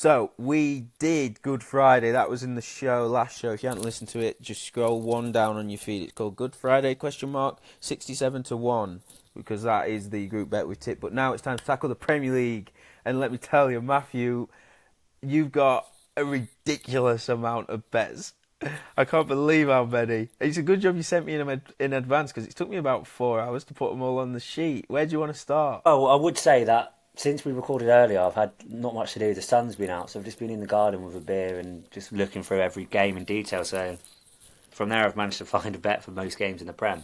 So we did Good Friday. That was in the last show. If you haven't listened to it, just scroll one down on your feed. It's called Good Friday question mark 67-1 because that is the group bet we tipped. But now it's time to tackle the Premier League. And let me tell you, Matthew, you've got a ridiculous amount of bets. I can't believe how many. It's a good job you sent me in advance because it took me about 4 hours to put them all on the sheet. Where do you want to start? Oh, I would say that since we recorded earlier, I've had not much to do. The sun's been out, so I've just been in the garden with a beer and just looking through every game in detail. So from there, I've managed to find a bet for most games in the Prem.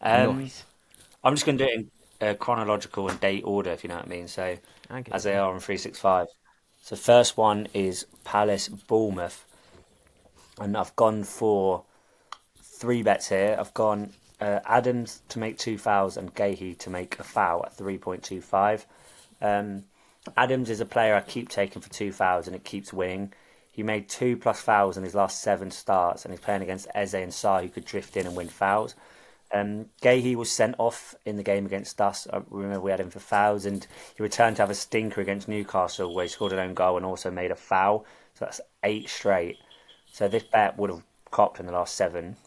Um, Nice. I'm just going to do it in chronological and date order, if you know what I mean. So I get as it, they yeah. are on 365. So first one is Palace Bournemouth, and I've gone for three bets here. I've gone Adams to make two fouls and Gahey to make a foul at 3.25. Um, Adams is a player I keep taking for two fouls and it keeps winning. He made two plus fouls in his last seven starts and he's playing against Eze and Sarr who could drift in and win fouls. Gahey was sent off in the game against us. I remember we had him for fouls and he returned to have a stinker against Newcastle where he scored an own goal and also made a foul. So that's eight straight. So this bet would have copped in the last seven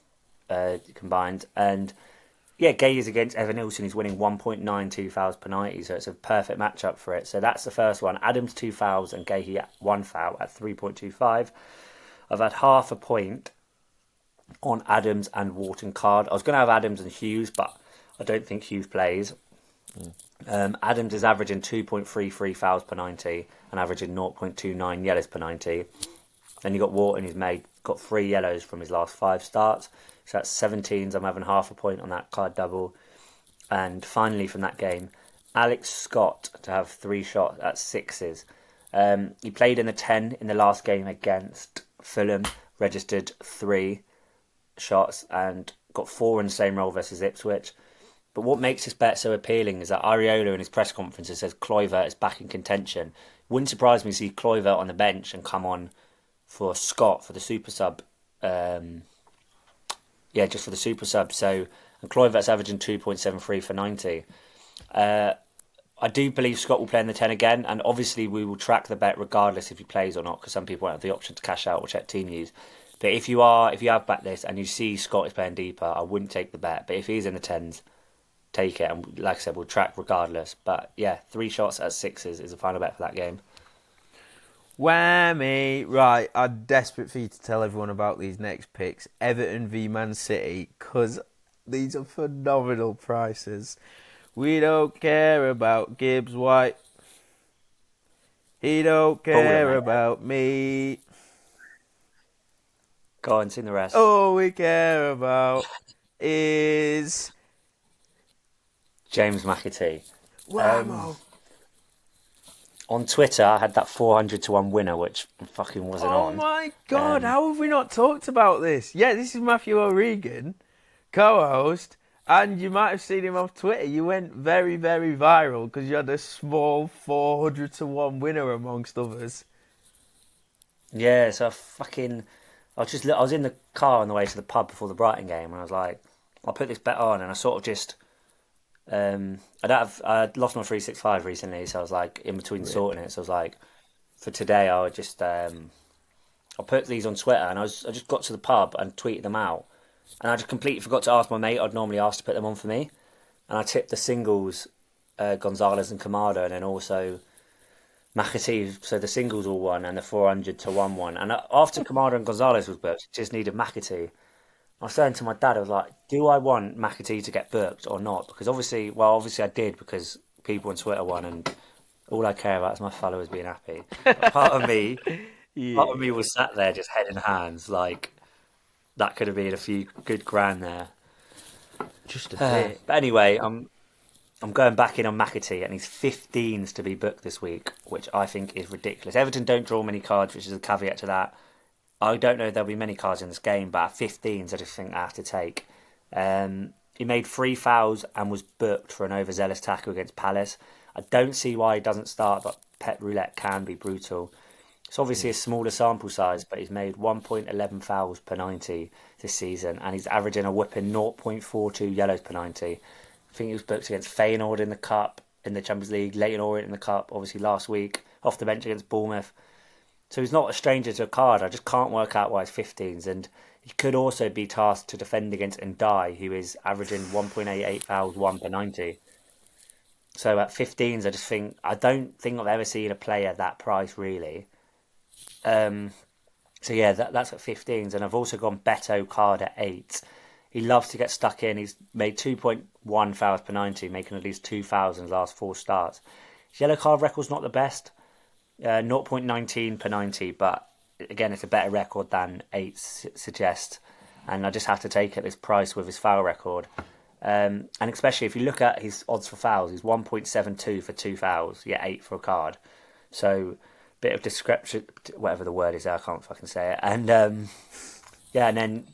combined. And yeah, Gay is against Evan Nilsson. He's winning 1.92 fouls per 90, so it's a perfect matchup for it. So that's the first one. Adams two fouls and Gahey one foul at 3.25. I've had half a point on Adams and Wharton Card. I was going to have Adams and Hughes, but I don't think Hughes plays. Adams is averaging 2.33 fouls per 90 and averaging 0.29 yellows per 90. Then you got Wharton, who's got three yellows from his last five starts. So that's 17s. I'm having half a point on that card double. And finally, from that game, Alex Scott to have three shots at sixes. He played in the 10 in the last game against Fulham, registered three shots and got four in the same role versus Ipswich. But what makes this bet so appealing is that Areola in his press conference says Kluivert is back in contention. Wouldn't surprise me to see Kluivert on the bench and come on for Scott for the super sub. Just for the super sub. So, and Kluivert's averaging 2.73 for 90. I do believe Scott will play in the 10 again, and obviously we will track the bet regardless if he plays or not, because some people won't have the option to cash out or check team news. But if you have bet this and you see Scott is playing deeper, I wouldn't take the bet. But if he's in the 10s, take it. And like I said, we'll track regardless. But yeah, three shots at sixes is the final bet for that game. Whammy. Right, I'm desperate for you to tell everyone about these next picks. Everton v Man City, because these are phenomenal prices. We don't care about Gibbs White. He don't care about me. Go on, sing the rest. All we care about is James McAtee. Whammo. On Twitter, I had that 400-1 winner, which fucking wasn't Oh on. my god, how have we not talked about this? Yeah, this is Matthew O'Regan, co-host, and you might have seen him off Twitter. You went very, very viral because you had a small 400-1 winner amongst others. Yeah, so I was in the car on the way to the pub before the Brighton game, and I was like, I'll put this bet on, and I sort of just, I'd lost my 365 recently, so I was like in between sorting it, so I was like, for today I would just, I'll put these on Twitter, and I just got to the pub and tweeted them out, and I just completely forgot to ask my mate I'd normally ask to put them on for me, and I tipped the singles, Gonzalez and Kamada, and then also McAtee, so the singles all won and the 400-1 one. And after Kamada and Gonzalez was booked, it just needed McAtee. I was saying to my dad, I was like, do I want McAtee to get booked or not? Because obviously I did because people on Twitter won and all I care about is my followers being happy. But part of me was sat there just head in hands, like that could have been a few good grand there. Just a bit. But anyway, I'm going back in on McAtee, and he's 15s to be booked this week, which I think is ridiculous. Everton don't draw many cards, which is a caveat to that. I don't know if there'll be many cards in this game, but at 15s, I just think I have to take. He made three fouls and was booked for an overzealous tackle against Palace. I don't see why he doesn't start, but Pep Roulette can be brutal. It's obviously a smaller sample size, but he's made 1.11 fouls per 90 this season, and he's averaging a whipping 0.42 yellows per 90. I think he was booked against Feyenoord in the Cup, in the Champions League, Leyton Orient in the Cup, obviously last week, off the bench against Bournemouth. So he's not a stranger to a card. I just can't work out why it's 15s. And he could also be tasked to defend against Ndai, who is averaging 1.88 fouls, 1 per 90. So at 15s, I don't think I've ever seen a player that price really. Um, so yeah, that's at 15s. And I've also gone Beto card at 8. He loves to get stuck in. He's made 2.1 fouls per 90, making at least 2 fouls in his last 4 starts. His yellow card record's not the best, 0.19 per 90, but again, it's a better record than 8 suggests. And I just have to take it at this price with his foul record. And especially if you look at his odds for fouls, he's 1.72 for 2 fouls, yeah, 8 for a card. So, bit of description, whatever the word is, I can't fucking say it. And yeah, and then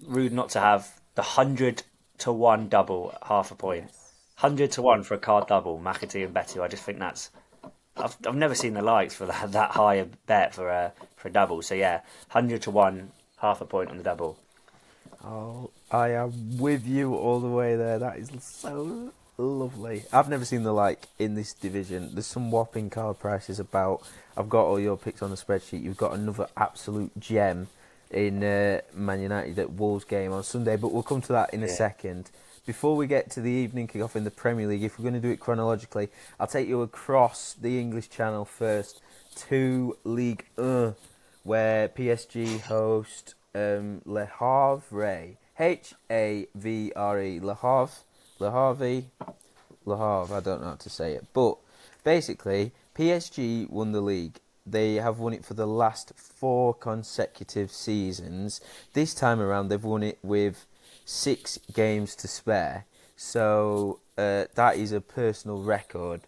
rude not to have the 100 to 1 double at half a point. 100 to 1 for a card double, McAtee and Betu. I just think that's I've never seen the likes for that high a bet for a double. So yeah, 100 to 1, half a point on the double. Oh, I am with you all the way there. That is so lovely. I've never seen the like in this division. There's some whopping card prices about. I've got all your picks on the spreadsheet. You've got another absolute gem in Man United at Wolves game on Sunday, but we'll come to that in a second. Before we get to the evening kick-off in the Premier League, if we're going to do it chronologically, I'll take you across the English Channel first to League 1, where PSG host Le Havre. Havre. Le Havre. Le Havre. Le Havre. I don't know how to say it. But basically, PSG won the league. They have won it for the last 4 consecutive seasons. This time around, they've won it with 6 games to spare. So that is a personal record.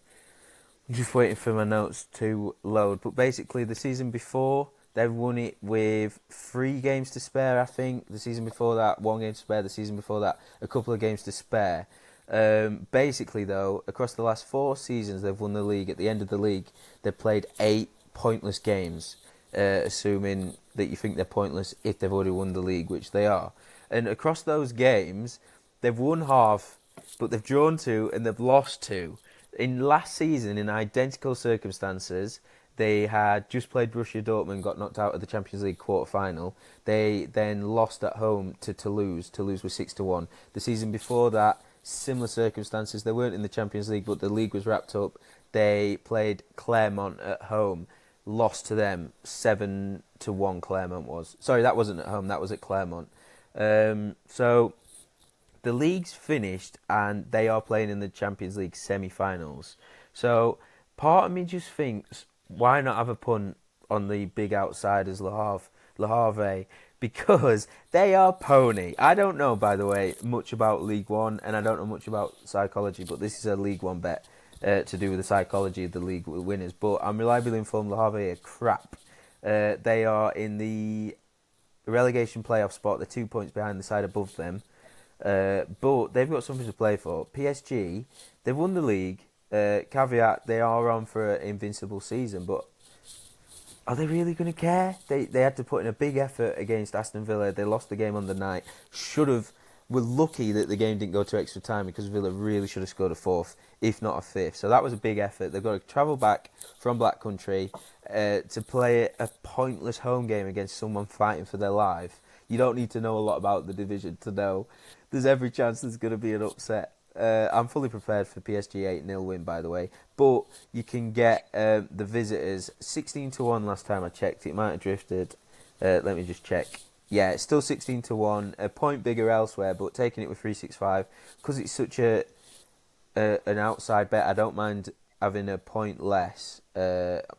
I'm just waiting for my notes to load. But basically, the season before, they've won it with 3 games to spare, I think. The season before that, 1 game to spare. The season before that, a couple of games to spare. Basically, though, across the last 4 seasons, they've won the league. At the end of the league, they've played 8 pointless games, assuming that you think they're pointless if they've already won the league, which they are. And across those games, they've won half, but they've drawn 2 and they've lost 2. In last season, in identical circumstances, they had just played Borussia Dortmund, got knocked out of the Champions League quarter-final. They then lost at home to Toulouse. Toulouse was 6-1. The season before that, similar circumstances. They weren't in the Champions League, but the league was wrapped up. They played Clermont at home, lost to them 7-1. Clermont was. Sorry, that wasn't at home. That was at Clermont. So the league's finished and they are playing in the Champions League semi-finals. So part of me just thinks, why not have a punt on the big outsiders, Le Havre, because they are pony. I don't know, by the way, much about League One, and I don't know much about psychology, but this is a League One bet to do with the psychology of the league winners. But I'm reliably informed Le Havre are crap. They are in the relegation playoff spot. They're 2 points behind the side above them. But they've got something to play for. PSG, they've won the league. Caveat, they are on for an invincible season, but are they really going to care? They had to put in a big effort against Aston Villa. They lost the game on the night. Were lucky that the game didn't go to extra time because Villa really should have scored a 4th, if not a 5th. So that was a big effort. They've got to travel back from Black Country to play a pointless home game against someone fighting for their life. You don't need to know a lot about the division to know there's every chance there's going to be an upset. I'm fully prepared for PSG 8-0 win, by the way. But you can get the visitors 16-1 last time I checked. It might have drifted. Let me just check. Yeah, it's still 16-1. A point bigger elsewhere, but taking it with 365 because it's such an outside bet. I don't mind having a point less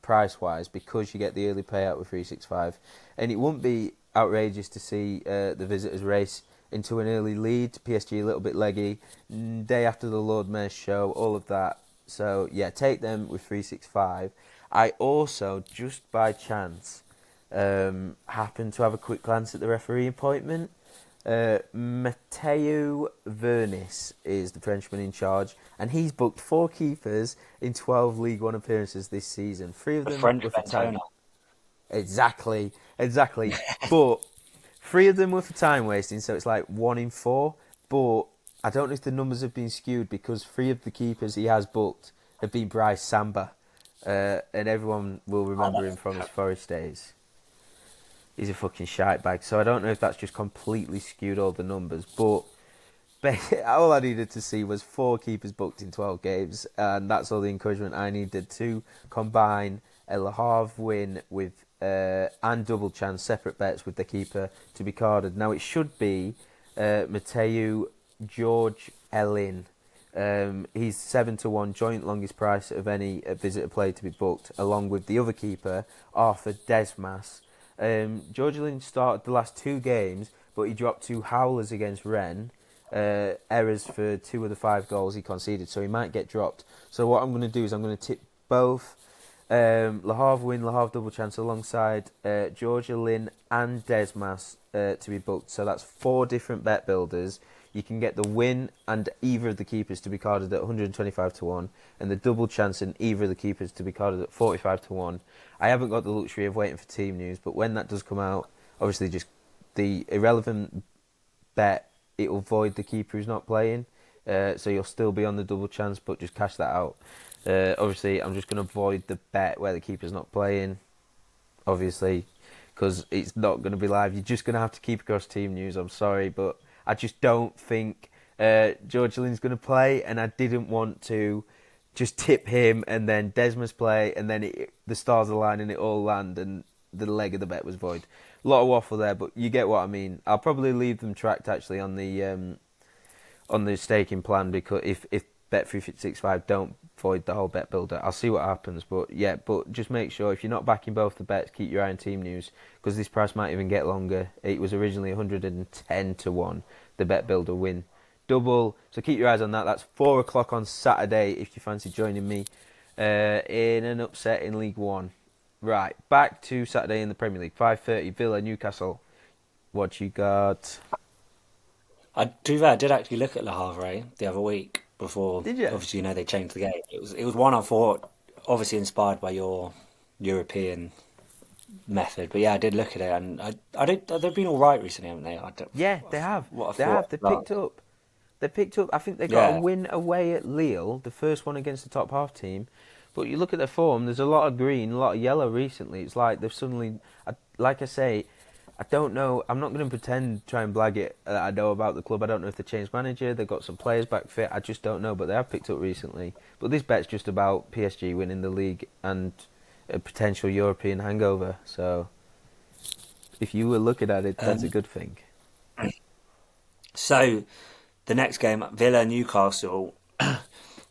price wise because you get the early payout with 365, and it wouldn't be outrageous to see the visitors race into an early lead. PSG a little bit leggy. Day after the Lord Mayor's show, all of that. So, yeah, take them with 365. I also, just by chance, happened to have a quick glance at the referee appointment. Matteo Vernis is the Frenchman in charge, and he's booked 4 keepers in 12 League One appearances this season. 3 of them French were for time. Bentona. Exactly. But 3 of them were for time wasting, so it's like 1 in 4. But I don't know if the numbers have been skewed because 3 of the keepers he has booked have been Bryce Samba. and everyone will Oh, remember him from his Forest days. He's a fucking shite bag. So I don't know if that's just completely skewed all the numbers, but all I needed to see was 4 keepers booked in 12 games, and that's all the encouragement I needed to combine a Le Havre win with and double chance separate bets with the keeper to be carded. Now it should be Mateu George Elin. He's 7-1, joint longest price of any visitor play to be booked, along with the other keeper Arthur Desmas. George Elin started the last 2 games, but he dropped 2 howlers against Rennes. Errors for 2 of the 5 goals he conceded, so he might get dropped. So what I'm going to do is I'm going to tip both Le Havre win, Le Havre double chance alongside Georgia Lynn and Desmas to be booked. So that's 4 different bet builders. You can get the win and either of the keepers to be carded at 125-1, and the double chance in either of the keepers to be carded at 45-1. I haven't got the luxury of waiting for team news, but when that does come out, obviously just the irrelevant bet, it will void the keeper who's not playing. So you'll still be on the double chance, but just cash that out. Obviously, I'm just going to void the bet where the keeper's not playing, obviously, because it's not going to be live. You're just going to have to keep across team news. I'm sorry, but I just don't think George Lynn's going to play, and I didn't want to just tip him and then Desmos play, and then the stars align and it all land, and the leg of the bet was void. A lot of waffle there, but you get what I mean. I'll probably leave them tracked actually on the staking plan, because if Bet365 don't void the whole bet builder, I'll see what happens. But yeah, but just make sure if you're not backing both the bets, keep your eye on team news, because this price might even get longer. It was originally 110-1, the bet builder win double. So keep your eyes on that. That's 4 o'clock on Saturday if you fancy joining me in an upset in League One. Right, back to Saturday in the Premier League. 5:30, Villa, Newcastle. What you got? I did actually look at Le Havre the other week before. Did you? Obviously, they changed the game. It was one I thought, obviously inspired by your European method. But yeah, I did look at it, and they've been all right recently, haven't they? Yeah, they have. What I They thought. have. They picked up. They picked up. I think they got a Yeah, win away at Lille, the first one against the top half team. But you look at their form. There's a lot of green, a lot of yellow recently. It's like they've suddenly, like I say, I don't know. I'm not going to pretend try and blag it that I know about the club. I don't know if they changed manager. They've got some players back fit. I just don't know. But they have picked up recently. But this bet's just about PSG winning the league and a potential European hangover. So if you were looking at it, that's a um, good thing. so the next game, Villa Newcastle.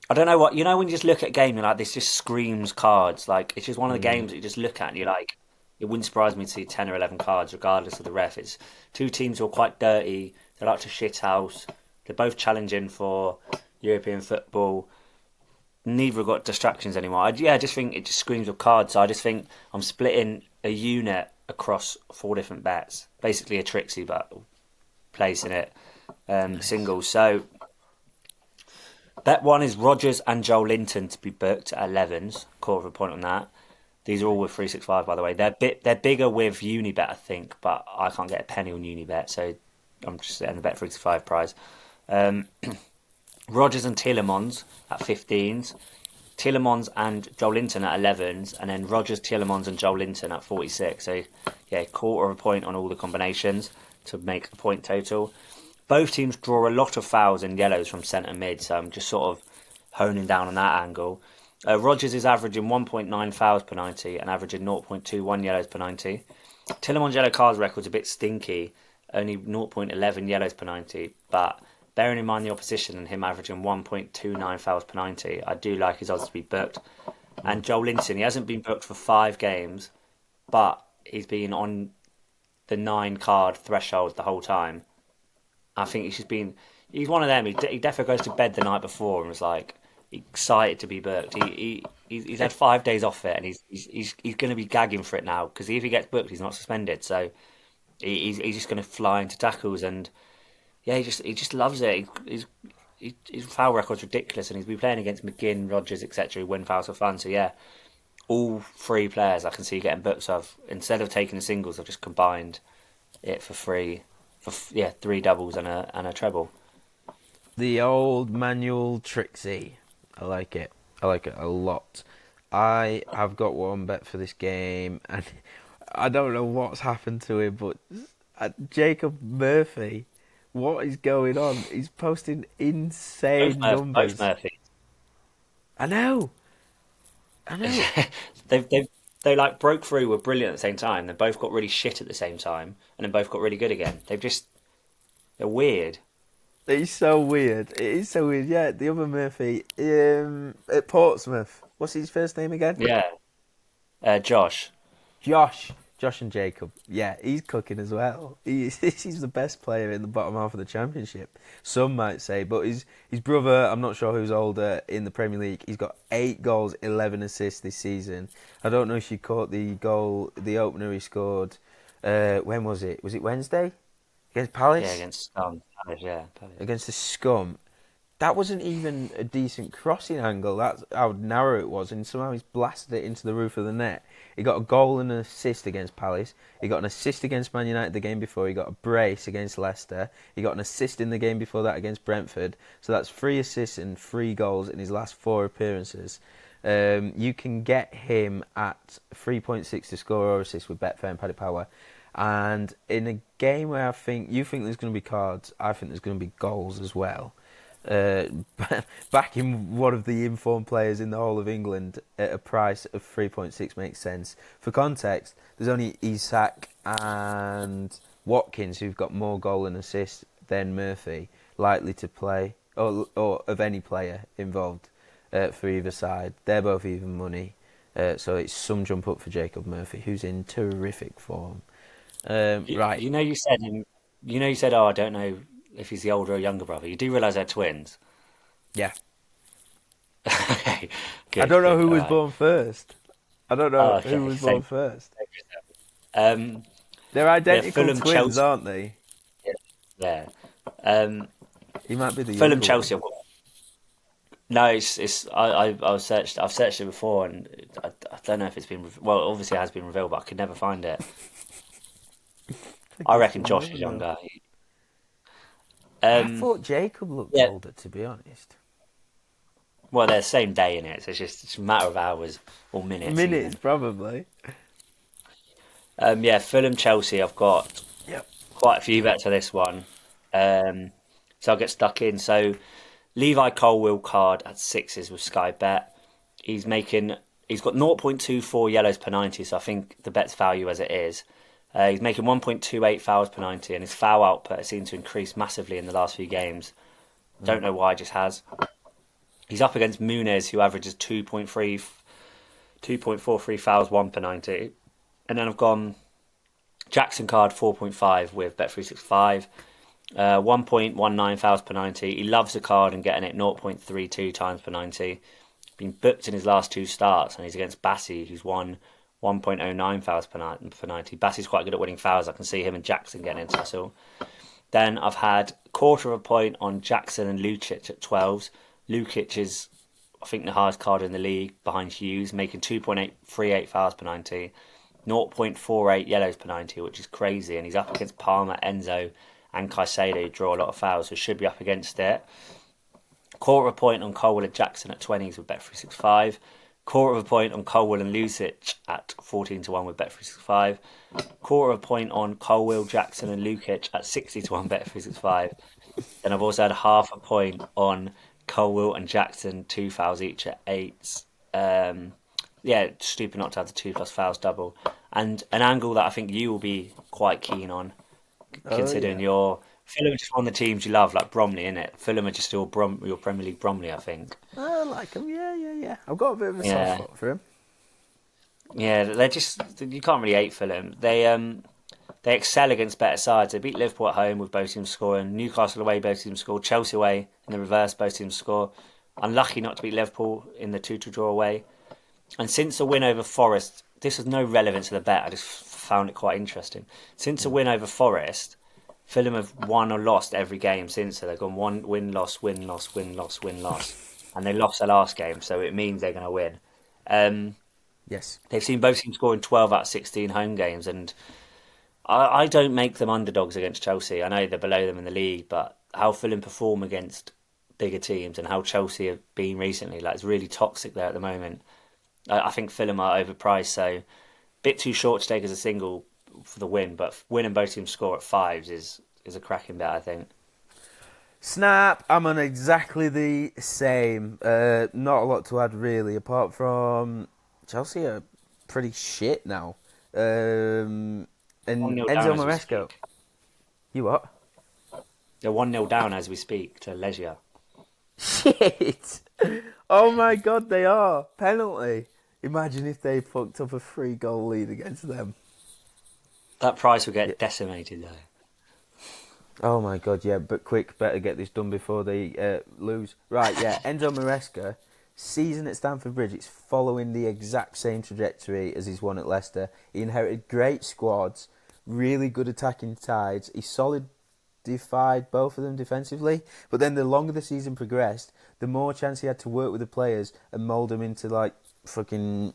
I don't know what when you just look at a game, you're like, this just screams cards. Like, it's just one of the Mm. games that you just look at and you're like, it wouldn't surprise me to see 10 or 11 cards, regardless of the ref. It's 2 teams who are quite dirty. They like to shithouse. They're both challenging for European football. Neither have got distractions anymore. I just think it just screams of cards. So I just think I'm splitting a unit across 4 different bets. Basically a Trixie, but placing it Nice. singles. So bet 1 is Rogers and Joel Linton to be booked at 11s. Quarter of a point on that. These are all with 365, by the way. They're bigger with Unibet, I think, but I can't get a penny on Unibet, so I'm just setting the bet 365 prize. Um, Rogers and Tielemans at 15s. Tielemans and Joel Linton at 11s, and then Rogers, Tielemans, and Joel Linton at 46. So, yeah, quarter of a point on all the combinations to make the point total. Both teams draw a lot of fouls and yellows from centre mid, so I'm just sort of honing down on that angle. Rogers is averaging 1.9 fouls per 90 and averaging 0.21 yellows per 90. Tillermon's yellow cards record's a bit stinky, only 0.11 yellows per 90, but bearing in mind the opposition and him averaging 1.29 fouls per 90, I do like his odds to be booked. And Joel Linton, he hasn't been booked for 5 games, but he's been on the 9 card threshold the whole time. I think he's one of them. He definitely goes to bed the night before and was like excited to be booked. He's had 5 days off it, and he's going to be gagging for it now, because if he gets booked, he's not suspended. So he's just going to fly into tackles, and yeah, he just loves it. His foul record's ridiculous, and he's been playing against McGinn, Rogers, etc., who win fouls for fun. So yeah, all 3 players I can see getting booked. So instead of taking the singles, I've just combined it for free. Yeah, 3 doubles and a treble. The old manual Trixie. I like it. I like it a lot. I have got one bet for this game, and I don't know what's happened to him, but Jacob Murphy, what is going on? He's posting insane Both numbers. Murphy. I know, I know. They've they like broke through, were brilliant at the same time. They both got really shit at the same time, and then both got really good again. They're weird. It's so weird. It is so weird. Yeah, the other Murphy at Portsmouth. What's his first name again? Yeah. Josh. Josh. Josh and Jacob. Yeah, he's cooking as well. He's the best player in the bottom half of the championship. Some might say, but his brother, I'm not sure who's older in the Premier League. He's got 8 goals, 11 assists this season. I don't know if you caught the goal, the opener he scored. When was it? Was it Wednesday against Yeah, Palace? against Palace, yeah. Palace. Against the Scum. That wasn't even a decent crossing angle. That's how narrow it was, and somehow he's blasted it into the roof of the net. He got a goal and an assist against Palace. He got an assist against Man United the game before. He got a brace against Leicester. He got an assist in the game before that against Brentford. So that's 3 assists and 3 goals in his last 4 appearances. You can get him at 3.6 to score or assist with Betfair and Paddy Power. And in a game where I think you think there's going to be cards, I think there's going to be goals as well. Uh, Backing one of the informed players in the whole of England at a price of 3.6 makes sense. For context, there's only Isak and Watkins who've got more goal and assist than Murphy likely to play, or of any player involved for either side. They're both even money, so it's some jump up for Jacob Murphy, who's in terrific form. You, Right, you know, you said, you said, oh, I don't know if he's the older or younger brother. You do realise they're twins. yeah. Okay, I good, don't know good. who All was right. born first. I don't Oh, know who okay, was born same. first. Um, They're yeah, identical Fulham, twins, Chelsea. aren't they? Yeah. Um, He might be the Fulham, younger one. Chelsea. No, it's I've searched it before, and I don't know if it's been well. Obviously, it has been revealed, but I could never find it. I I guess reckon we'll Josh never is know. younger. I Um, thought Jacob looked yeah. older, to be honest. Well, they're the same day in it, so it's a matter of hours or minutes Minutes, even. probably. Yeah, Fulham, Chelsea. I've got Yep. quite a few bets for this one. Um, so I'll get stuck in. So Levi Colwill card at sixes with Sky Bet. He's making he's got 0.24 yellows per 90, so I think the bet's value as it is. He's making 1.28 fouls per 90, and his foul output has seemed to increase massively in the last few games. Don't know why, just has. He's up against Muniz, who averages 2.43 fouls, 1 per 90. And then I've gone Jackson card 4.5 with Bet365. 1.19 fouls per 90. He loves the card and getting it 0.32 times per 90. Been booked in his last 2 starts, and he's against Bassi, who's won 1.09 fouls per 90. Bassi's quite good at winning fouls. I can see him and Jackson getting into tussle. Then I've had quarter of a point on Jackson and Lukic at 12s. Lukic is, I think, the highest card in the league behind Hughes, making 2.838 fouls per 90. 0.48 yellows per 90, which is crazy. And he's up against Palmer, Enzo, and Caicedo, who draw a lot of fouls, so should be up against it. Quarter of a point on Colwell and Jackson at 20s with Bet365. Quarter of a point on Colwell and Lucic at 14 to 1 with Bet365. Quarter of a point on Colwell, Jackson, and Lukic at 60 to 1 Bet365. Then I've also had half a point on Colwell and Jackson, 2 fouls each at 8s. Yeah, stupid not to have the 2 plus fouls double. And an angle that I think you will be quite keen on, Oh, considering yeah. your Fulham are just one of the teams you love, like Bromley, innit? Fulham are just still your Premier League Bromley, I think. I like him. Yeah, yeah, yeah. I've got a bit of a soft Yeah, spot for him. yeah, they're just you can't really hate Fulham. They excel against better sides. They beat Liverpool at home with both teams scoring. Newcastle away, both teams score. Chelsea away in the reverse, both teams score. Unlucky not to beat Liverpool in the 2 to draw away. And since the win over Forest, this has no relevance to the bet. I just found it quite interesting. Since the Mm. win over Forest, Fulham have won or lost every game since. So they've gone one win, loss, win, loss, win, loss, win, loss, and they lost their last game. So it means they're going to win. Um, Yes. they've seen both teams score in 12 out of 16 home games, and I don't make them underdogs against Chelsea. I know they're below them in the league, but how Fulham perform against bigger teams and how Chelsea have been recently, like it's really toxic there at the moment. I think Fulham are overpriced, so bit too short to take as a single for the win. But winning both teams score at fives is a cracking bet, I think. Snap, I'm on exactly the same. Not a lot to add really, apart from Chelsea are pretty shit now. One And nil down Enzo as we Maresco, speak. you what? They're 1-0 down as we speak to Legia. Shit! Oh my god, they are penalty. Imagine if they fucked up a 3-goal lead against them. That price will Yeah. get decimated though. Oh my god, yeah, but quick, better get this done before they lose. Right, yeah, Enzo Maresca, season at Stamford Bridge, it's following the exact same trajectory as his one at Leicester. He inherited great squads, really good attacking sides. He solidified both of them defensively, but then the longer the season progressed, the more chance he had to work with the players and mould them into like fucking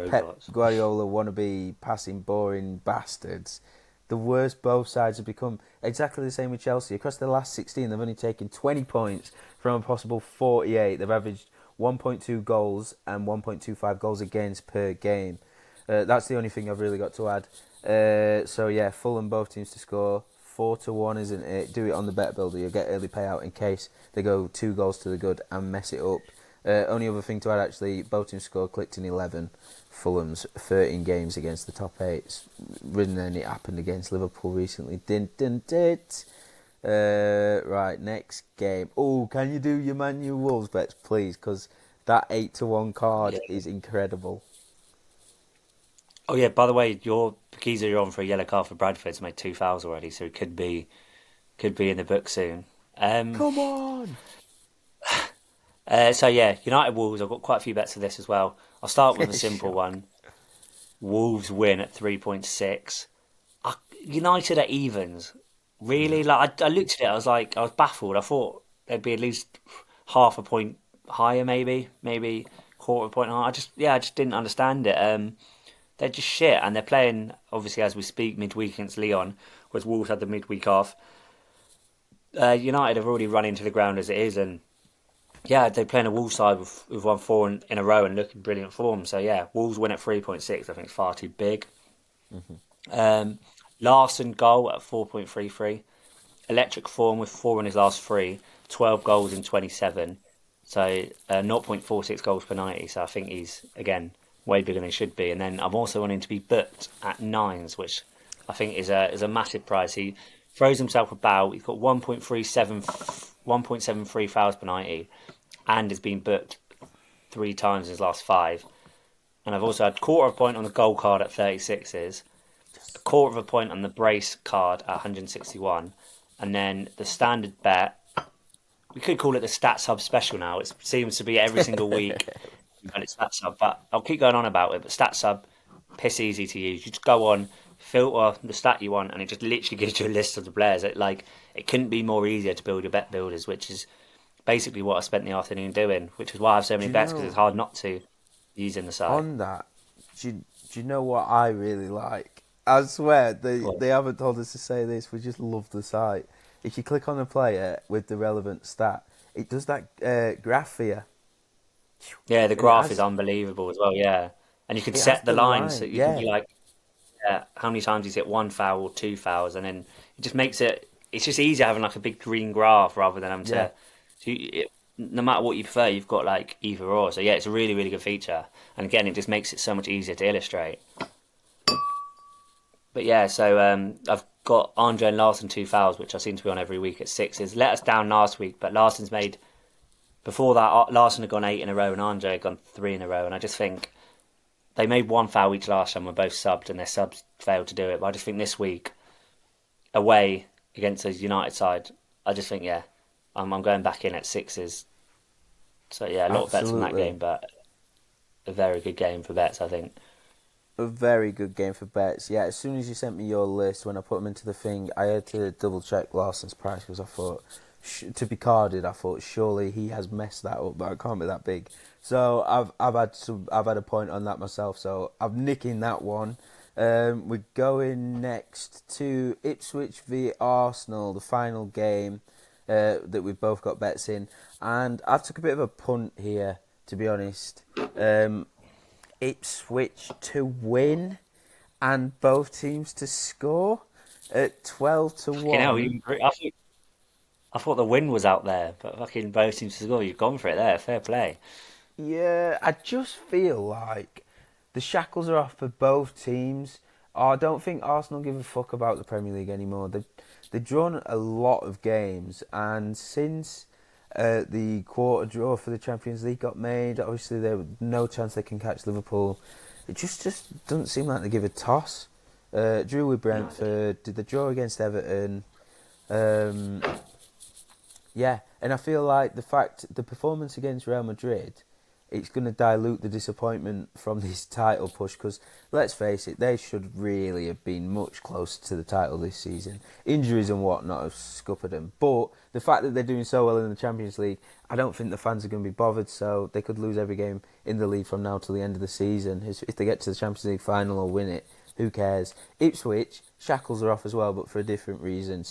Pep Robots. Guardiola wannabe passing boring bastards. The worst both sides have become. Exactly the same with Chelsea. Across the last 16, they've only taken 20 points from a possible 48. They've averaged 1.2 goals and 1.25 goals against per game. That's the only thing I've really got to add. So yeah, Fulham both teams to score 4-1, isn't it? Do it on the bet builder. You'll get early payout in case they go 2 goals to the good and mess it up. Only other thing to add, actually, both teams score clicked in 11. Fulham's 13 games against the top 8. It's written and it happened against Liverpool recently. Didn't it? Right, next game. Oh, can you do your Man U Wolves bets, please? Because that 8-1 card Yeah. is incredible. Oh yeah. By the way, your geezer you're on for a yellow card for Bradford's made 2 fouls already, so he could be in the book soon. Um, Come on! so yeah, United Wolves. I've got quite a few bets for this as well. I'll start with a simple Shock. one. Wolves win at 3.6. United at evens. Really? No. Like I looked at it, I was baffled. I thought they'd be at least half a point higher, maybe quarter of a point higher. I just didn't understand it. They're just shit, and they're playing obviously as we speak midweek against Leon, whereas Wolves had the midweek off. United have already run into the ground as it is, and yeah, they're playing a Wolves side with won four in a row and looking brilliant form. So yeah, Wolves win at 3.6. I think it's far too big. Um, Larson goal at 4.33. Electric form with four in his last three. 12 goals in 27. So 0.46 goals per 90. So I think he's again way bigger than he should be. And then I'm also wanting to be booked at nines, which I think is a massive price. He throws himself about. He's got 1.73 fouls per 90, and has been booked 3 times in his last five. And I've also had quarter of a point on the goal card at 36s, a quarter of a point on the brace card at 161, and then the standard bet. We could call it the Stats Hub special now. It seems to be every single week and it's Stats Hub, but I'll keep going on about it. But Stats Hub, piss easy to use. You just go on, filter the stat you want, and it just literally gives you a list of the players. It couldn't be more easier to build your bet builders, which is basically what I spent the afternoon doing, which is why I have so Do many you bets because know, it's hard not to using the site. on that, do you know what I really like? I swear, Well, they haven't told us to say this, we just love the site. If you click on a player with the relevant stat, it does that graph for you. yeah, the And graph is unbelievable as well. Yeah, and you can it has set the the lines so line, you can be yeah. like, how many times he's hit 1 foul or 2 fouls, and then it just makes it. It's just easier having like a big green graph rather than having Yeah, to. No matter what you prefer, you've got like either or. So yeah, it's a really really good feature, and again, it just makes it so much easier to illustrate. But yeah, so I've got Andre and Larson 2 fouls, which I seem to be on every week at sixes. Let us down last week, but Larson's made before that. Larson had gone 8 in a row, and Andre had gone 3 in a row, and I just think they made 1 foul each last time. We're both subbed, and their subs failed to do it. But I just think this week away against the United side, I just think yeah, I'm going back in at sixes. So yeah, a lot of bets from that absolutely. game, but a very good game for bets, I think. A very good game for bets. Yeah, as soon as you sent me your list, when I put them into the thing, I had to double check Larson's price because I thought, to be carded, I thought surely he has messed that up, but it can't be that big. So I've had a point on that myself. So I'm nicking that one. We're going next to Ipswich v Arsenal, the final game that we've both got bets in, and I've took a bit of a punt here. to be honest. Ipswich to win and both teams to score at 12 to Fucking hell, 1. I thought the win was out there, but fucking both teams to score. You've gone for it there. Fair play. Yeah, I just feel like the shackles are off for both teams. I don't think Arsenal give a fuck about the Premier League anymore. They've drawn a lot of games, and since the quarter draw for the Champions League got made, obviously there was no chance they can catch Liverpool. It just doesn't seem like they give a toss. Drew with Brentford, did the draw against Everton. Um, yeah, and I feel like the performance against Real Madrid, it's going to dilute the disappointment from this title push because, let's face it, they should really have been much closer to the title this season. Injuries and whatnot have scuppered them. But the fact that they're doing so well in the Champions League, I don't think the fans are going to be bothered, so they could lose every game in the league from now till the end of the season. If they get to the Champions League final or win it, who cares? Ipswich, shackles are off as well, but for a different reason.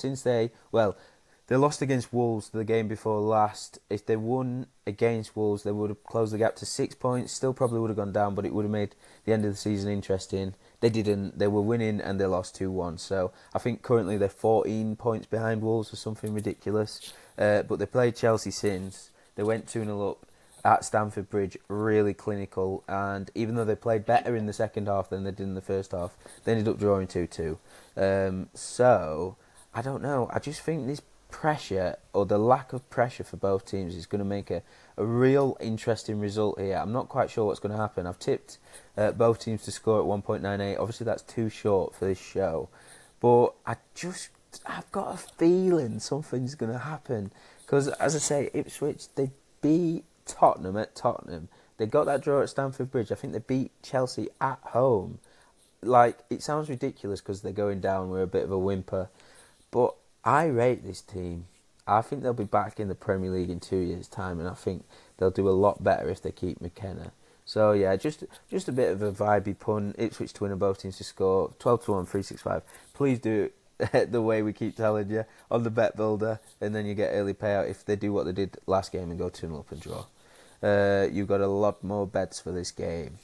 They lost against Wolves the game before last. If they won against Wolves, they would have closed the gap to 6 points. Still probably would have gone down, but it would have made the end of the season interesting. They didn't. They were winning and they lost 2-1. So I think currently they're 14 points behind Wolves or something ridiculous. But they played Chelsea since. They went 2-0 up at Stamford Bridge, really clinical. And even though they played better in the second half than they did in the first half, they ended up drawing 2-2. So I don't know. I just think this pressure or the lack of pressure for both teams is going to make a real interesting result here. I'm not quite sure what's going to happen. I've tipped both teams to score at 1.98. Obviously that's too short for this show, but I've got a feeling something's going to happen because, as I say, Ipswich, they beat Tottenham at Tottenham. They got that draw at Stamford Bridge. I think they beat Chelsea at home. Like, it sounds ridiculous because they're going down. We're a bit of a whimper, but I rate this team. I think they'll be back in the Premier League in 2 years' time, and I think they'll do a lot better if they keep McKenna. So yeah, just a bit of a vibey pun. Ipswich to win and both teams to score. 12 to 1, 365. Please do it the way we keep telling you on the bet builder, and then you get early payout if they do what they did last game and go 2-0 up and draw. You've got a lot more bets for this game.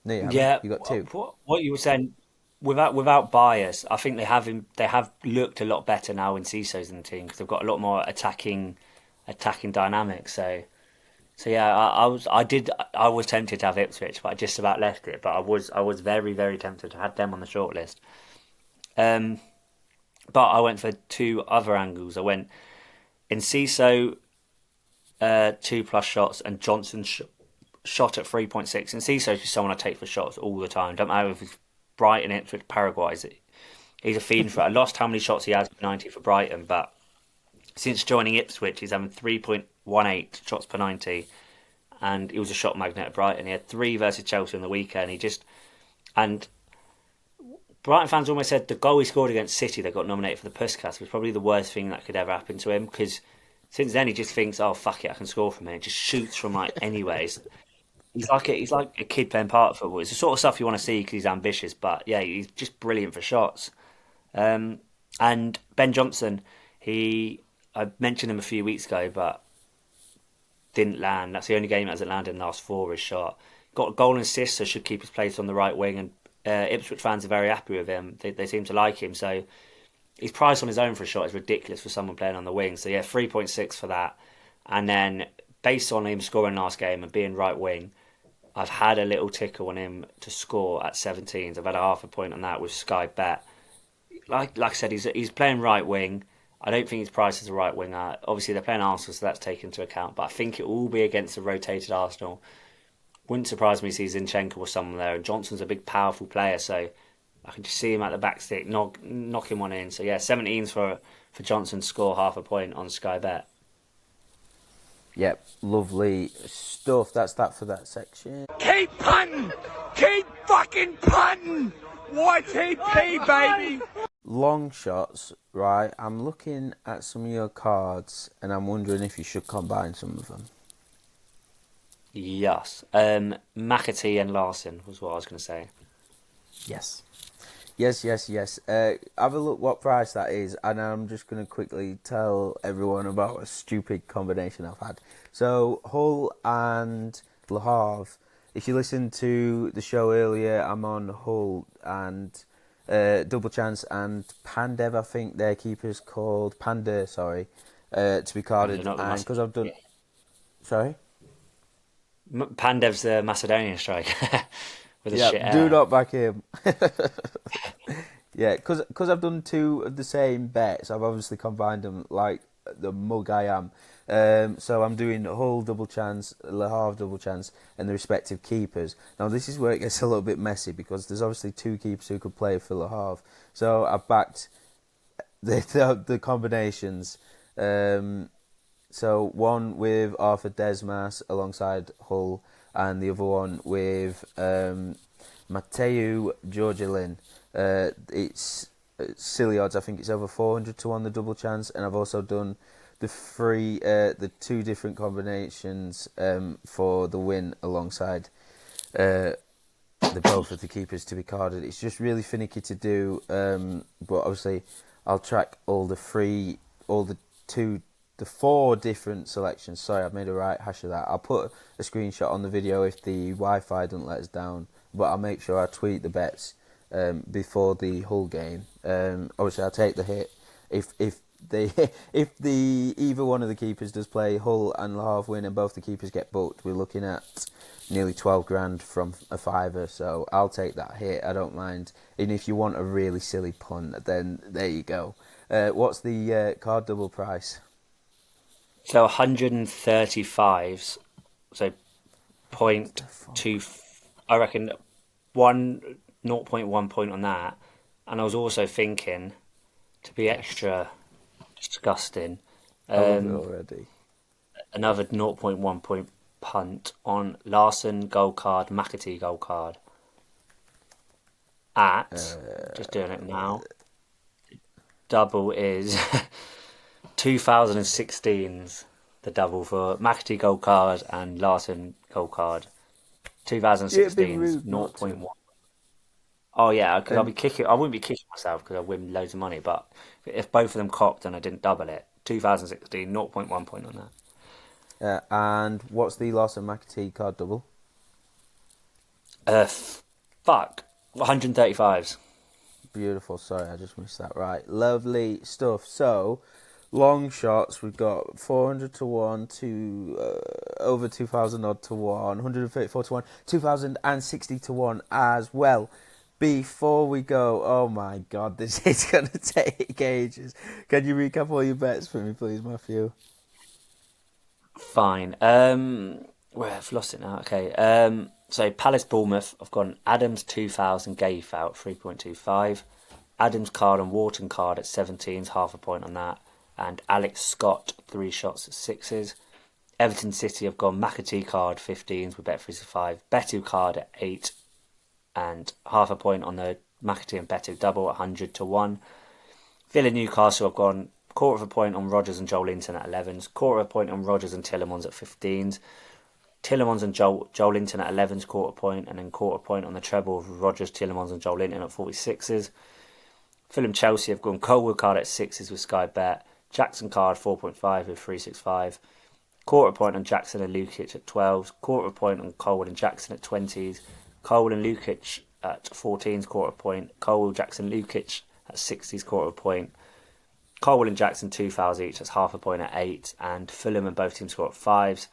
No, you haven't. Yeah, You got two. what you were saying, without bias, I think they have looked a lot better now when Cisso's in the team because they've got a lot more attacking dynamics. So yeah, I was tempted to have Ipswich, but I just about left it. But I was very very tempted to have them on the shortlist. Um, but I went for two other angles. I went Enciso 2+ shots and Johnson shot at 3.6. Enciso is just someone I take for shots all the time. Don't matter if it's Brighton, Ipswich, Paraguay. He's a feeding for it. I lost how many shots he has per 90 for Brighton, but since joining Ipswich, he's having 3.18 shots per 90, and he was a shot magnet at Brighton. He had three versus Chelsea on the weekend. And Brighton fans almost said the goal he scored against City that got nominated for the Puskas was probably the worst thing that could ever happen to him because since then he just thinks, oh fuck it, I can score from here. Just shoots from like anyways. He's like a kid playing part of football. It's the sort of stuff you want to see because he's ambitious. But yeah, he's just brilliant for shots. And Ben Johnson, I mentioned him a few weeks ago, but didn't land. That's the only game that hasn't landed in the last four. His shot got a goal and assist, so should keep his place on the right wing. And Ipswich fans are very happy with him. They seem to like him. So his price on his own for a shot is ridiculous for someone playing on the wing. So yeah, 3.6 for that. And then based on him scoring last game and being right wing, I've had a little tickle on him to score at 17s. I've had a half a point on that with Sky Bet. Like I said, he's playing right wing. I don't think his price is a right winger. Obviously, they're playing Arsenal, so that's taken into account. But I think it will be against a rotated Arsenal. Wouldn't surprise me to see Zinchenko or someone there. And Johnson's a big, powerful player, so I can just see him at the back stick, knocking one in. So yeah, 17s for Johnson to score half a point on Sky Bet. Yep, lovely stuff. That's that for that section. Keep punting! Keep fucking punting! YTP, baby! Long shots, right? I'm looking at some of your cards and I'm wondering if you should combine some of them. Yes. McAtee and Larson was what I was going to say. Yes. Yes, yes, yes. Have a look what price that is, and I'm just going to quickly tell everyone about a stupid combination I've had. So, Hull and Le Havre. If you listened to the show earlier, I'm on Hull and Double Chance and Pandev, I think their keeper's called Pander, sorry, to be And they're carded. not the And because I've done. Yeah. Sorry? Pandev's the Macedonian striker with a Yeah, shit do hair. not back him. Yeah, because I've done two of the same bets, I've obviously combined them like the mug I am. So I'm doing Hull double chance, Le Havre double chance, and the respective keepers. Now this is where it gets a little bit messy because there's obviously two keepers who could play for Le Havre. So I've backed the combinations. So one with Arthur Desmas alongside Hull, and the other one with Mateu Georgelin. It's silly odds. I think it's over 400 to 1 the double chance, and I've also done the two different combinations for the win alongside the both of the keepers to be carded. It's just really finicky to do, but obviously I'll track all the four different selections. Sorry, I've made a right hash of that. I'll put a screenshot on the video if the Wi-Fi doesn't let us down, but I'll make sure I tweet the bets before the Hull game. Obviously, I'll take the hit if they if the either one of the keepers does play Hull and Le Havre win and both the keepers get booked. We're looking at nearly 12 grand from a fiver, so I'll take that hit. I don't mind. And if you want a really silly punt, then there you go. What's the card double price? So 135s. So point two. I reckon 0.1 point on that. And I was also thinking, to be extra disgusting, I love it already. another zero point 0.1 point punt on Larson gold card, McAtee gold card. At just doing it now. Double is 2016's the double for McAtee gold card and Larson gold card. It'd be 2016's rude not to. 0.1. Oh yeah, because I'll be And kicking. I wouldn't be kicking myself because I win loads of money. But if both of them cocked and I didn't double it, 2016 0.1 point on that. and what's the Larson McAtee card double? Fuck, 135s. Beautiful. Sorry, I just missed that. Right, lovely stuff. So, long shots. We've got 400 to 1 to over 2,000 odd to 1, 134 to 1, 2,060 to 1 as well. Before we go, oh my god, this is going to take ages. Can you recap all your bets for me, please, Matthew? Fine. Well, I've lost it now. Okay. So Palace Bournemouth. I've got an Adams 2000 Gafe out 3.25. Adams card and Wharton card at 17s, half a point on that. And Alex Scott 3 shots at 6s. Everton City. I've got McAtee card 15s with Bet365. Betu card at 8 and half a point on the McAtee and Betu double at 100 to 1. Villa Newcastle. I've gone quarter of a point on Rodgers and Joel Linton at 11s. Quarter of a point on Rodgers and Tillemans at 15s. Tillemans and Joel Linton at 11s, quarter point, and then quarter point on the treble of Rodgers, Tillemans and Joel Linton at 46s. Fulham Chelsea have gone Colwood card at 6s with Sky Bet. Jackson card 4.5 with 365. Quarter point on Jackson and Lukic at 12s. Quarter point on Colwood and Jackson at 20s. Colwood and Lukic at 14s, quarter point. Colwood, Jackson, Lukic at 60s, quarter point. Colwood and Jackson 2 fouls each, that's half a point at 8. And Fulham and both teams score at 5s.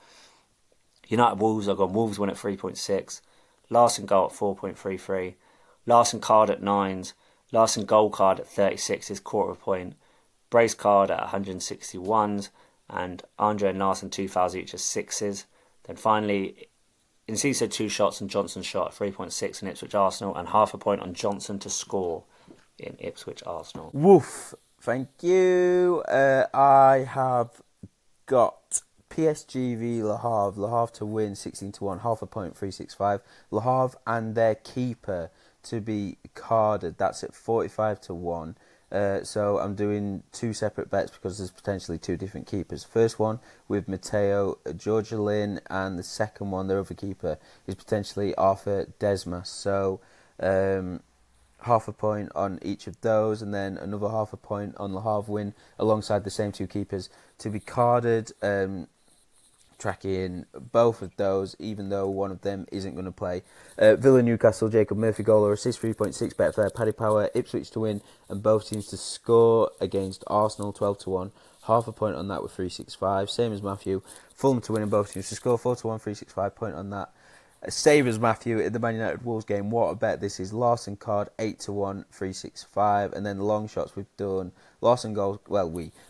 United Wolves, I've gone Wolves win at 3.6. Larson goal at 4.33. Larson card at 9s. Larson goal card at 36s, quarter point. Brace card at 161s. And Andre and Larson 2 fouls each at 6s. Then finally, Enciso 2 shots and Johnson shot at 3.6 in Ipswich Arsenal. And half a point on Johnson to score in Ipswich Arsenal. Woof. Thank you. I have got PSG v Le Havre. Le Havre to win 16 to 1, half a point 365. Le Havre and their keeper to be carded. That's at 45 to 1. So I'm doing two separate bets because there's potentially two different keepers. First one with Mateo Georgelin, and the second one, their other keeper, is potentially Arthur Desmas. So half a point on each of those, and then another half a point on Le Havre win alongside the same two keepers to be carded. Tracking both of those, even though one of them isn't going to play. Villa Newcastle, Jacob Murphy goal or assist, 3.6 Betfair. Paddy Power, Ipswich to win, and both teams to score against Arsenal, 12-1. Half a point on that with 365. Same as Matthew. Fulham to win and both teams to score, 4-1, 365 point on that. Same as Matthew in the Man United Wolves game. What a bet this is. Larson card 8-1, 365, and then the long shots we've done. Larson goal.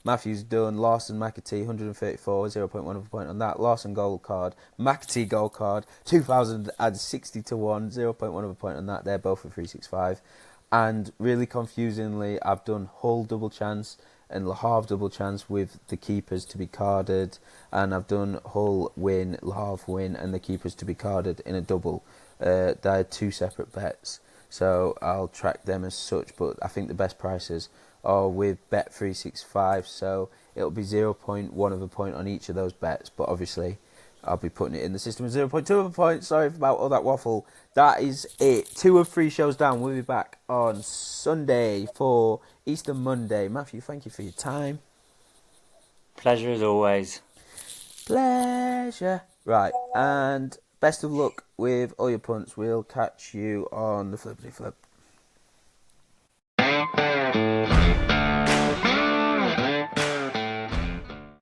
Matthew's done. Larson McAtee 134, 0.1 of a point on that. Larson goal card. McAtee goal card 2,060-1, 0.1 of a point on that. They're both at 365, and really confusingly, I've done Hull double chance and Le Havre double chance with the keepers to be carded, and I've done Hull win, Le Havre win, and the keepers to be carded in a double. They're two separate bets, so I'll track them as such, but I think the best prices are with Bet365, so it'll be 0.1 of a point on each of those bets, but obviously I'll be putting it in the system as 0.2 of a point. Sorry about all that waffle. That is it. 2 of 3 shows down. We'll be back on Sunday for Easter Monday. Matthew, thank you for your time. Pleasure as always. Pleasure. Right, and best of luck with all your punts. We'll catch you on the flippity flip.